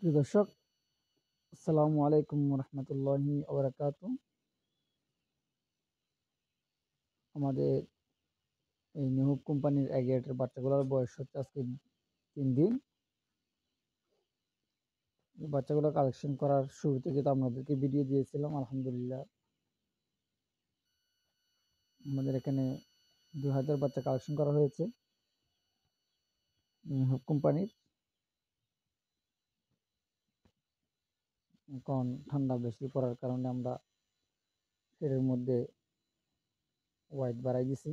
প্রিয় দর্শক, আসসালামু আলাইকুম রহমতুল্লাহি ওবরাকাতু। আমাদের এই নিহুব কোম্পানির অ্যাগ্রিগেটের বাচ্চাগুলোর বয়স হচ্ছে আজকে 3 দিন। এই বাচ্চাগুলো কালেকশন করার শুরু থেকে তো আপনাদেরকে ভিডিও দিয়েছিলাম। আলহামদুলিল্লাহ, আমাদের এখানে 2000 বাচ্চা কালেকশন করা হয়েছে নিহুব কোম্পানির। এখন ঠান্ডা বেশি পড়ার কারণে আমরা এর মধ্যে ওয়াইট বাড়াই দিছি,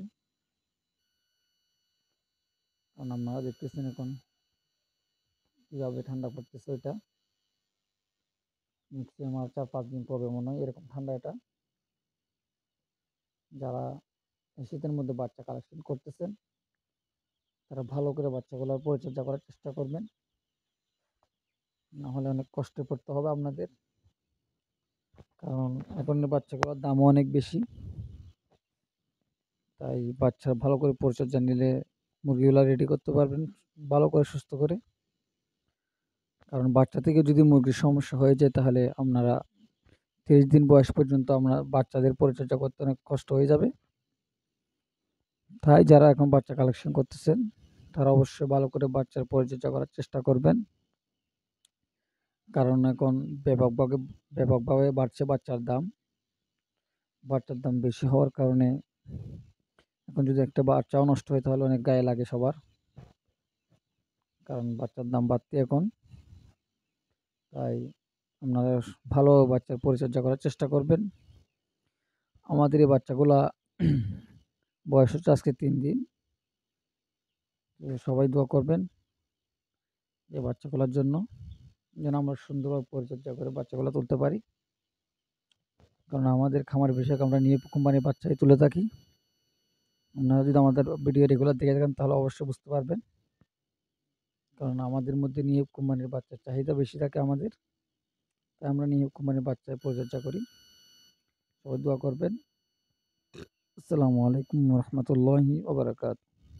কারণ আপনারা দেখতেছেন এখন কীভাবে ঠান্ডা পড়তেছে। ওইটা ম্যাক্সিমাম আর 4-5 দিন পড়বে মনে হয় এরকম ঠান্ডা। এটা যারা এই শীতের মধ্যে বাচ্চা কালেকশন করতেছেন তারা ভালো করে বাচ্চাগুলোর পরিচর্যা করার চেষ্টা করবেন, না হলে অনেক কষ্টে পড়তে হবে আপনাদের। কারণ এখন বাচ্চাগুলোর দামও অনেক বেশি, তাই বাচ্চা ভালো করে পরিচর্যা নিলে মুরগিগুলো রেডি করতে পারবেন ভালো করে সুস্থ করে। কারণ বাচ্চা থেকে যদি মুরগির সমস্যা হয়ে যায় তাহলে আপনারা 30 দিন বয়স পর্যন্ত আমরা বাচ্চাদের পরিচর্যা করতে অনেক কষ্ট হয়ে যাবে। তাই যারা এখন বাচ্চা কালেকশন করতেছেন তারা অবশ্যই ভালো করে বাচ্চার পরিচর্যা করার চেষ্টা করবেন। কারণ এখন ব্যাপকভাবে বাড়ছে বাচ্চার দাম। বাচ্চার দাম বেশি হওয়ার কারণে এখন যদি একটা বাচ্চাও নষ্ট হয় তাহলে অনেক গায়ে লাগে সবার। কারণ বাচ্চার দাম বাড়তি এখন, তাই আপনারা ভালো বাচ্চার পরিচর্যা করার চেষ্টা করবেন। আমাদের এই বাচ্চাগুলা বয়স হচ্ছে আজকে 3 দিন। সবাই দোয়া করবেন এই বাচ্চাগুলোর জন্য, যেন আমরা সুন্দরভাবে পরিচর্যা করে বাচ্চাগুলো তুলতে পারি। কারণ আমাদের খামার বিষয়ক আমরা নিয়ে কোম্পানির বাচ্চাই তুলে থাকি। আপনারা যদি আমাদের ভিডিও রেগুলার দেখে থাকেন তাহলে অবশ্যই বুঝতে পারবেন। কারণ আমাদের মধ্যে নিয়ে কোম্পানির বাচ্চার চাহিদা বেশি থাকে আমাদের, তাই আমরা নিয়ে কোম্পানির বাচ্চার পরিচর্যা করি। সবাই দোয়া করবেন। আসসালামু আলাইকুম রহমতুল্লাহি ওবরাকাত।